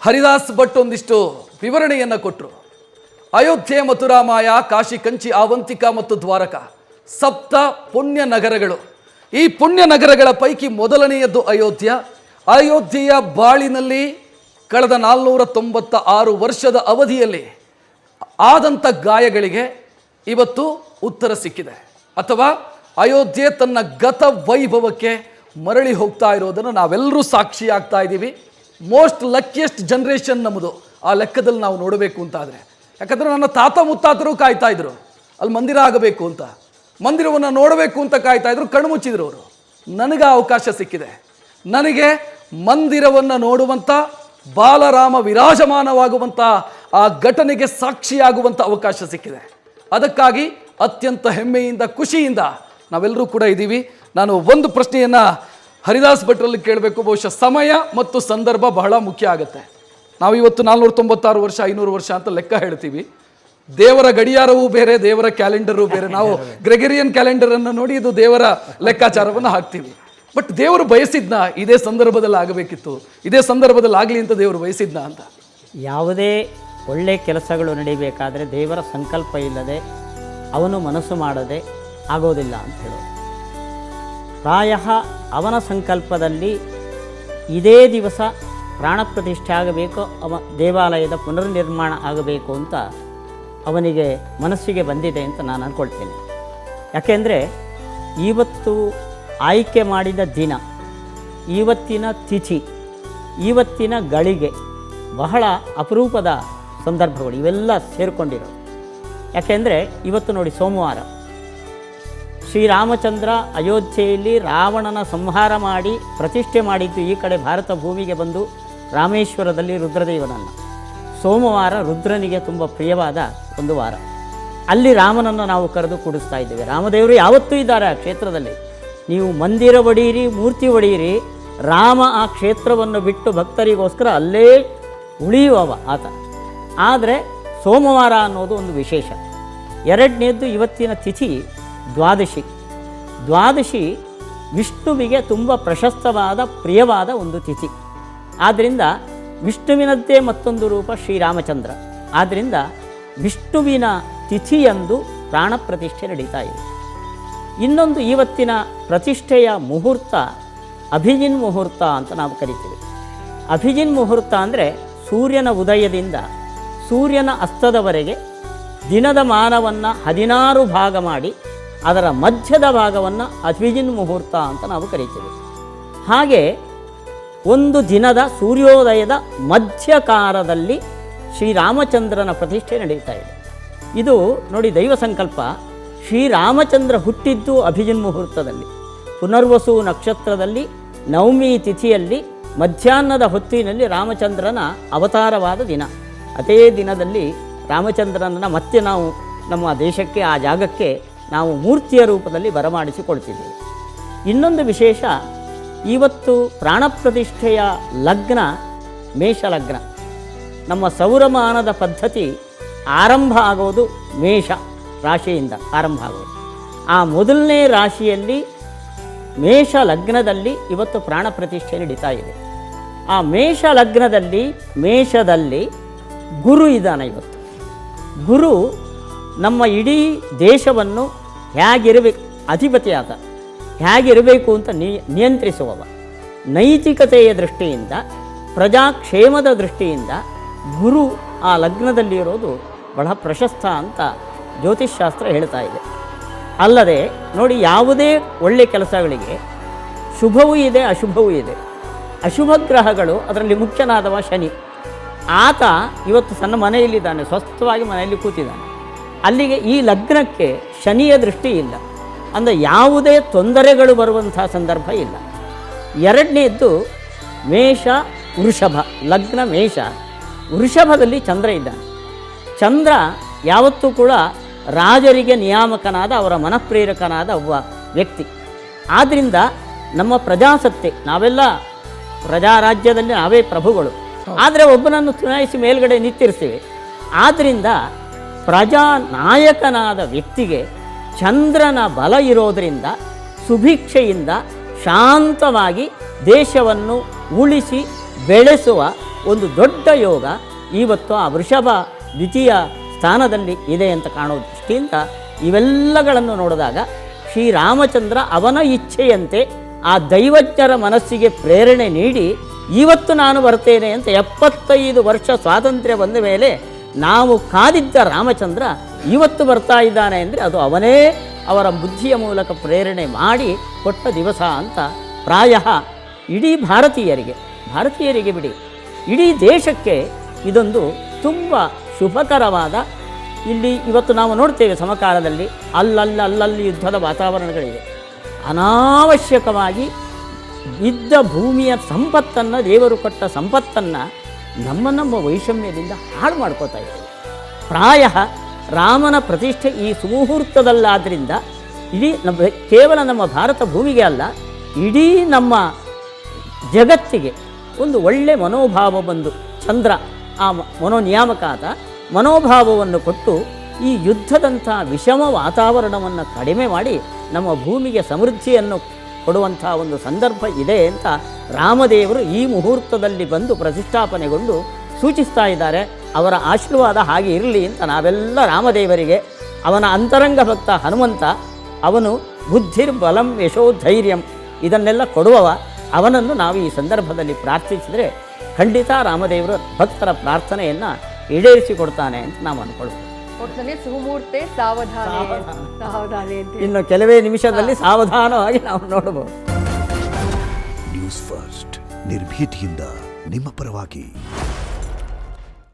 ಹರಿದಾಸ್ ಭಟ್ ಒಂದಿಷ್ಟು ವಿವರಣೆಯನ್ನು ಕೊಟ್ಟರು. ಅಯೋಧ್ಯೆ, ಮಥುರಾಮಾಯ, ಕಾಶಿ, ಕಂಚಿ, ಆವಂತಿಕ ಮತ್ತು ದ್ವಾರಕ ಸಪ್ತ ಪುಣ್ಯ ನಗರಗಳು. ಈ ಪುಣ್ಯ ನಗರಗಳ ಪೈಕಿ ಮೊದಲನೆಯದ್ದು ಅಯೋಧ್ಯ. ಅಯೋಧ್ಯೆಯ ಬಾಳಿನಲ್ಲಿ ಕಳೆದ 496 ವರ್ಷದ ಅವಧಿಯಲ್ಲಿ ಆದಂಥ ಗಾಯಗಳಿಗೆ ಇವತ್ತು ಉತ್ತರ ಸಿಕ್ಕಿದೆ, ಅಥವಾ ಅಯೋಧ್ಯೆ ತನ್ನ ಗತ ವೈಭವಕ್ಕೆ ಮರಳಿ ಹೋಗ್ತಾ ಇರೋದನ್ನು ನಾವೆಲ್ಲರೂ ಸಾಕ್ಷಿ ಆಗ್ತಾ ಇದ್ದೀವಿ. ಮೋಸ್ಟ್ ಲಕ್ಕಿಯೆಸ್ಟ್ ಜನ್ರೇಷನ್ ನಮ್ಮದು ಆ ಲೆಕ್ಕದಲ್ಲಿ ನಾವು ನೋಡಬೇಕು ಅಂತಾದರೆ. ಯಾಕಂದರೆ ನನ್ನ ತಾತ ಮುತ್ತಾತರು ಕಾಯ್ತಾ ಇದ್ರು ಅಲ್ಲಿ ಮಂದಿರ ಆಗಬೇಕು ಅಂತ, ಮಂದಿರವನ್ನು ನೋಡಬೇಕು ಅಂತ ಕಾಯ್ತಾ ಇದ್ರು, ಕಣ್ಣು ಮುಚ್ಚಿದ್ರು ಅವರು. ನನಗೆ ಅವಕಾಶ ಸಿಕ್ಕಿದೆ. ನನಗೆ ಮಂದಿರವನ್ನು ನೋಡುವಂಥ, ಬಾಲರಾಮ ವಿರಾಜಮಾನವಾಗುವಂಥ ಆ ಘಟನೆಗೆ ಸಾಕ್ಷಿಯಾಗುವಂಥ ಅವಕಾಶ ಸಿಕ್ಕಿದೆ. ಅದಕ್ಕಾಗಿ ಅತ್ಯಂತ ಹೆಮ್ಮೆಯಿಂದ, ಖುಷಿಯಿಂದ ನಾವೆಲ್ಲರೂ ಕೂಡ ಇದ್ದೀವಿ. ನಾನು ಒಂದು ಪ್ರಶ್ನೆಯನ್ನು ಹರಿದಾಸ್ ಭಟ್ರಲ್ಲಿ ಕೇಳಬೇಕು. ಬಹುಶಃ ಸಮಯ ಮತ್ತು ಸಂದರ್ಭ ಬಹಳ ಮುಖ್ಯ ಆಗುತ್ತೆ. ನಾವಿವತ್ತು 496 ವರ್ಷ, 500 ವರ್ಷ ಅಂತ ಲೆಕ್ಕ ಹೇಳ್ತೀವಿ. ದೇವರ ಗಡಿಯಾರವೂ ಬೇರೆ, ದೇವರ ಕ್ಯಾಲೆಂಡರೂ ಬೇರೆ. ನಾವು ಗ್ರೆಗರಿಯನ್ ಕ್ಯಾಲೆಂಡರನ್ನು ನೋಡಿ ಇದು ದೇವರ ಲೆಕ್ಕಾಚಾರವನ್ನು ಹಾಕ್ತೀವಿ. ಬಟ್ ದೇವರು ಬಯಸಿದ್ನ ಇದೇ ಸಂದರ್ಭದಲ್ಲಿ ಆಗಬೇಕಿತ್ತು, ಇದೇ ಸಂದರ್ಭದಲ್ಲಿ ಆಗಲಿ ಅಂತ ದೇವರು ಬಯಸಿದ್ನ ಅಂತ? ಯಾವುದೇ ಒಳ್ಳೆಯ ಕೆಲಸಗಳು ನಡೀಬೇಕಾದ್ರೆ ದೇವರ ಸಂಕಲ್ಪ ಇಲ್ಲದೆ, ಅವನು ಮನಸ್ಸು ಮಾಡದೆ ಆಗೋದಿಲ್ಲ ಅಂತ ಹೇಳೋದು. ಪ್ರಾಯ ಅವನ ಸಂಕಲ್ಪದಲ್ಲಿ ಇದೇ ದಿವಸ ಪ್ರಾಣ ಪ್ರತಿಷ್ಠೆ ಆಗಬೇಕು, ದೇವಾಲಯದ ಪುನರ್ನಿರ್ಮಾಣ ಆಗಬೇಕು ಅಂತ ಅವನಿಗೆ ಮನಸ್ಸಿಗೆ ಬಂದಿದೆ ಅಂತ ನಾನು ಅಂದ್ಕೊಳ್ತೇನೆ. ಯಾಕೆಂದರೆ ಇವತ್ತು ಆಯ್ಕೆ ಮಾಡಿದ ದಿನ, ಇವತ್ತಿನ ತಿಥಿ, ಇವತ್ತಿನ ಗಳಿಗೆ ಬಹಳ ಅಪರೂಪದ ಸಂದರ್ಭಗಳು ಇವೆಲ್ಲ ಸೇರಿಕೊಂಡಿರೋದು. ಯಾಕೆಂದರೆ ಇವತ್ತು ನೋಡಿ, ಸೋಮವಾರ ಶ್ರೀರಾಮಚಂದ್ರ ಅಯೋಧ್ಯೆಯಲ್ಲಿ ರಾವಣನ ಸಂಹಾರ ಮಾಡಿ ಪ್ರತಿಷ್ಠೆ ಮಾಡಿದ್ದು ಈ ಕಡೆ ಭಾರತ ಭೂಮಿಗೆ ಬಂದು ರಾಮೇಶ್ವರದಲ್ಲಿ ರುದ್ರದೇವನನ್ನು. ಸೋಮವಾರ ರುದ್ರನಿಗೆ ತುಂಬ ಪ್ರಿಯವಾದ ಒಂದು ವಾರ. ಅಲ್ಲಿ ರಾಮನನ್ನು ನಾವು ಕರೆದು ಕೂಡಿಸ್ತಾ ಇದ್ದೇವೆ. ರಾಮದೇವರು ಯಾವತ್ತೂ ಇದ್ದಾರೆ ಆ ಕ್ಷೇತ್ರದಲ್ಲಿ. ನೀವು ಮಂದಿರ ಒಡೆಯಿರಿ, ಮೂರ್ತಿ ಒಡೆಯಿರಿ, ರಾಮ ಆ ಕ್ಷೇತ್ರವನ್ನು ಬಿಟ್ಟು ಭಕ್ತರಿಗೋಸ್ಕರ ಅಲ್ಲೇ ಉಳಿಯುವವ ಆತ. ಆದರೆ ಸೋಮವಾರ ಅನ್ನೋದು ಒಂದು ವಿಶೇಷ. ಎರಡನೇದ್ದು ಇವತ್ತಿನ ತಿಥಿ ದ್ವಾದಶಿ. ದ್ವಾದಶಿ ವಿಷ್ಣುವಿಗೆ ತುಂಬ ಪ್ರಶಸ್ತವಾದ, ಪ್ರಿಯವಾದ ಒಂದು ತಿಥಿ. ಆದ್ದರಿಂದ ವಿಷ್ಣುವಿನದ್ದೇ ಮತ್ತೊಂದು ರೂಪ ಶ್ರೀರಾಮಚಂದ್ರ. ಆದ್ದರಿಂದ ವಿಷ್ಣುವಿನ ತಿಥಿಯಂದು ಪ್ರಾಣ ಪ್ರತಿಷ್ಠೆ ನಡೀತಾ ಇದೆ. ಇನ್ನೊಂದು ಇವತ್ತಿನ ಪ್ರತಿಷ್ಠೆಯ ಮುಹೂರ್ತ ಅಭಿಜಿನ್ ಮುಹೂರ್ತ ಅಂತ ನಾವು ಕರಿತೀವಿ. ಅಭಿಜಿನ್ ಮುಹೂರ್ತ ಅಂದರೆ ಸೂರ್ಯನ ಉದಯದಿಂದ ಸೂರ್ಯನ ಅಸ್ತದವರೆಗೆ ದಿನದ ಮಾನವನ್ನು 16 ಭಾಗ ಮಾಡಿ ಅದರ ಮಧ್ಯದ ಭಾಗವನ್ನು ಅಭಿಜಿನ್ ಮುಹೂರ್ತ ಅಂತ ನಾವು ಕರಿತೀವಿ. ಹಾಗೆ ಒಂದು ದಿನದ ಸೂರ್ಯೋದಯದ ಮಧ್ಯಕಾಲದಲ್ಲಿ ಶ್ರೀರಾಮಚಂದ್ರನ ಪ್ರತಿಷ್ಠೆ ನಡೀತಾ ಇದೆ. ಇದು ನೋಡಿ ದೈವ ಸಂಕಲ್ಪ. ಶ್ರೀರಾಮಚಂದ್ರ ಹುಟ್ಟಿದ್ದು ಅಭಿಜಿನ್ ಮುಹೂರ್ತದಲ್ಲಿ, ಪುನರ್ವಸು ನಕ್ಷತ್ರದಲ್ಲಿ, ನವಮಿ ತಿಥಿಯಲ್ಲಿ, ಮಧ್ಯಾಹ್ನದ ಹೊತ್ತಿನಲ್ಲಿ ರಾಮಚಂದ್ರನ ಅವತಾರವಾದ ದಿನ. ಅದೇ ದಿನದಲ್ಲಿ ರಾಮಚಂದ್ರನನ್ನು ಮತ್ತೆ ನಾವು ನಮ್ಮ ದೇಶಕ್ಕೆ, ಆ ಜಾಗಕ್ಕೆ ನಾವು ಮೂರ್ತಿಯ ರೂಪದಲ್ಲಿ ಬರಮಾಡಿಸಿಕೊಳ್ತಿದ್ದೀವಿ. ಇನ್ನೊಂದು ವಿಶೇಷ, ಇವತ್ತು ಪ್ರಾಣ ಪ್ರತಿಷ್ಠೆಯ ಲಗ್ನ ಮೇಷ ಲಗ್ನ. ನಮ್ಮ ಸೌರಮಾನದ ಪದ್ಧತಿ ಆರಂಭ ಆಗೋದು ಮೇಷ ರಾಶಿಯಿಂದ ಆರಂಭ ಆಗೋದು. ಆ ಮೊದಲನೇ ರಾಶಿಯಲ್ಲಿ ಮೇಷ ಲಗ್ನದಲ್ಲಿ ಇವತ್ತು ಪ್ರಾಣ ಪ್ರತಿಷ್ಠೆ ನಡೀತಾ ಇದೆ. ಆ ಮೇಷ ಲಗ್ನದಲ್ಲಿ, ಮೇಷದಲ್ಲಿ ಗುರು ಇದ್ದಾನೆ ಇವತ್ತು. ಗುರು ನಮ್ಮ ಇಡೀ ದೇಶವನ್ನು ಹೇಗಿರಬೇಕು, ಅಧಿಪತಿ ಆತ, ಹೇಗಿರಬೇಕು ಅಂತ ನಿಯಂತ್ರಿಸುವವ. ನೈತಿಕತೆಯ ದೃಷ್ಟಿಯಿಂದ, ಪ್ರಜಾಕ್ಷೇಮದ ದೃಷ್ಟಿಯಿಂದ ಗುರು ಆ ಲಗ್ನದಲ್ಲಿರೋದು ಬಹಳ ಪ್ರಶಸ್ತ ಅಂತ ಜ್ಯೋತಿಷ್ಶಾಸ್ತ್ರ ಹೇಳ್ತಾ ಇದೆ. ಅಲ್ಲದೆ ನೋಡಿ, ಯಾವುದೇ ಒಳ್ಳೆಯ ಕೆಲಸಗಳಿಗೆ ಶುಭವೂ ಇದೆ, ಅಶುಭವೂ ಇದೆ. ಅಶುಭ ಗ್ರಹಗಳು, ಅದರಲ್ಲಿ ಮುಖ್ಯನಾದವ ಶನಿ. ಆತ ಇವತ್ತು ತನ್ನ ಮನೆಯಲ್ಲಿದ್ದಾನೆ, ಸ್ವಸ್ಥವಾಗಿ ಮನೆಯಲ್ಲಿ ಕೂತಿದ್ದಾನೆ. ಅಲ್ಲಿಗೆ ಈ ಲಗ್ನಕ್ಕೆ ಶನಿಯ ದೃಷ್ಟಿ ಇಲ್ಲ, ಅಂದರೆ ಯಾವುದೇ ತೊಂದರೆಗಳು ಬರುವಂಥ ಸಂದರ್ಭ ಇಲ್ಲ. ಎರಡನೇದ್ದು ಮೇಷ ವೃಷಭ ಲಗ್ನ. ಮೇಷ ವೃಷಭದಲ್ಲಿ ಚಂದ್ರ ಇದ್ದಾನೆ. ಚಂದ್ರ ಯಾವತ್ತೂ ಕೂಡ ರಾಜರಿಗೆ ನಿಯಾಮಕನಾದ, ಅವರ ಮನಃಪ್ರೇರಕನಾದ ಒಬ್ಬ ವ್ಯಕ್ತಿ. ಆದ್ದರಿಂದ ನಮ್ಮ ಪ್ರಜಾಸತ್ತೆ, ನಾವೆಲ್ಲ ಪ್ರಜಾರಾಜ್ಯದಲ್ಲಿ ನಾವೇ ಪ್ರಭುಗಳು. ಆದರೆ ಒಬ್ಬನನ್ನು ಚುನಾಯಿಸಿ ಮೇಲ್ಗಡೆ ನಿಂತಿರ್ತೀವಿ. ಆದ್ದರಿಂದ ಪ್ರಜಾನಾಯಕನಾದ ವ್ಯಕ್ತಿಗೆ ಚಂದ್ರನ ಬಲ ಇರೋದರಿಂದ ಸುಭಿಕ್ಷೆಯಿಂದ ಶಾಂತವಾಗಿ ದೇಶವನ್ನು ಉಳಿಸಿ ಬೆಳೆಸುವ ಒಂದು ದೊಡ್ಡ ಯೋಗ ಇವತ್ತು ಆ ವೃಷಭ ದ್ವಿತೀಯ ಸ್ಥಾನದಲ್ಲಿ ಇದೆ ಅಂತ ಕಾಣೋ ದೃಷ್ಟಿಯಿಂದ ಇವೆಲ್ಲಗಳನ್ನು ನೋಡಿದಾಗ ಶ್ರೀರಾಮಚಂದ್ರ ಅವನ ಇಚ್ಛೆಯಂತೆ ಆ ದೈವಜ್ಞರ ಮನಸ್ಸಿಗೆ ಪ್ರೇರಣೆ ನೀಡಿ ಇವತ್ತು ನಾನು ಬರ್ತೇನೆ ಅಂತ 75 ವರ್ಷ ಸ್ವಾತಂತ್ರ್ಯ ಬಂದ ಮೇಲೆ ನಾವು ಕಾದಿದ್ದ ರಾಮಚಂದ್ರ ಇವತ್ತು ಬರ್ತಾ ಇದ್ದಾನೆ ಅಂದರೆ ಅದು ಅವನೇ ಅವರ ಬುದ್ಧಿಯ ಮೂಲಕ ಪ್ರೇರಣೆ ಮಾಡಿ ಕೊಟ್ಟ ದಿವಸ ಅಂತ ಪ್ರಾಯ ಇಡೀ ಭಾರತೀಯರಿಗೆ ಬಿಡಿ, ಇಡೀ ದೇಶಕ್ಕೆ ಇದೊಂದು ತುಂಬ ಶುಭಕರವಾದ. ಇಲ್ಲಿ ಇವತ್ತು ನಾವು ನೋಡ್ತೇವೆ ಸಮಕಾಲದಲ್ಲಿ ಅಲ್ಲಲ್ಲಿ ಯುದ್ಧದ ವಾತಾವರಣಗಳಿವೆ. ಅನಾವಶ್ಯಕವಾಗಿ ಇದ್ದ ಭೂಮಿಯ ಸಂಪತ್ತನ್ನು, ದೇವರು ಕೊಟ್ಟ ಸಂಪತ್ತನ್ನು ನಮ್ಮ ವೈಷಮ್ಯದಿಂದ ಹಾಳು ಮಾಡ್ಕೋತಾ ಇದ್ದೇವೆ. ಪ್ರಾಯ ರಾಮನ ಪ್ರತಿಷ್ಠೆ ಈ ಸುಮುಹೂರ್ತದಲ್ಲಾದ್ದರಿಂದ ಇಡೀ ಕೇವಲ ನಮ್ಮ ಭಾರತ ಭೂಮಿಗೆ ಅಲ್ಲ, ಇಡೀ ನಮ್ಮ ಜಗತ್ತಿಗೆ ಒಂದು ಒಳ್ಳೆ ಮನೋಭಾವ ಬಂದು ಚಂದ್ರ ಆ ಮನೋನಿಯಾಮಕಾತ ಮನೋಭಾವವನ್ನು ಕೊಟ್ಟು ಈ ಯುದ್ಧದಂಥ ವಿಷಮ ವಾತಾವರಣವನ್ನು ಕಡಿಮೆ ಮಾಡಿ ನಮ್ಮ ಭೂಮಿಗೆ ಸಮೃದ್ಧಿಯನ್ನು ಕೊಡುವಂಥ ಒಂದು ಸಂದರ್ಭ ಇದೆ ಅಂತ ರಾಮದೇವರು ಈ ಮುಹೂರ್ತದಲ್ಲಿ ಬಂದು ಪ್ರತಿಷ್ಠಾಪನೆಗೊಂಡು ಸೂಚಿಸ್ತಾ ಇದ್ದಾರೆ. ಅವರ ಆಶೀರ್ವಾದ ಹಾಗೆ ಇರಲಿ ಅಂತ ನಾವೆಲ್ಲ ರಾಮದೇವರಿಗೆ, ಅವನ ಅಂತರಂಗ ಭಕ್ತ ಹನುಮಂತ, ಅವನು ಬುದ್ಧಿರ್ಬಲಂ ಯಶೋ ಧೈರ್ಯಂ ಇದನ್ನೆಲ್ಲ ಕೊಡುವವ, ಅವನನ್ನು ನಾವು ಈ ಸಂದರ್ಭದಲ್ಲಿ ಪ್ರಾರ್ಥಿಸಿದರೆ ಖಂಡಿತ ರಾಮದೇವರು ಭಕ್ತರ ಪ್ರಾರ್ಥನೆಯನ್ನು ಈಡೇರಿಸಿಕೊಡ್ತಾನೆ ಅಂತ ನಾವು ಅಂದ್ಕೊಳ್ಬೋದು. ಒಟ್ಟಿನಲ್ಲಿ ಸುಮೂರ್ತೆ ಸಾವಧಾನೆ ಅಂತ ಇನ್ನು ಕೆಲವೇ ನಿಮಿಷದಲ್ಲಿ ಸಾವಧಾನವಾಗಿ ನಾವು ನೋಡಬಹುದು. ನ್ಯೂಸ್ ಫಸ್ಟ್ ನಿರ್ಭೀತಿಯಿಂದ ನಿಮ್ಮ ಪರವಾಗಿ.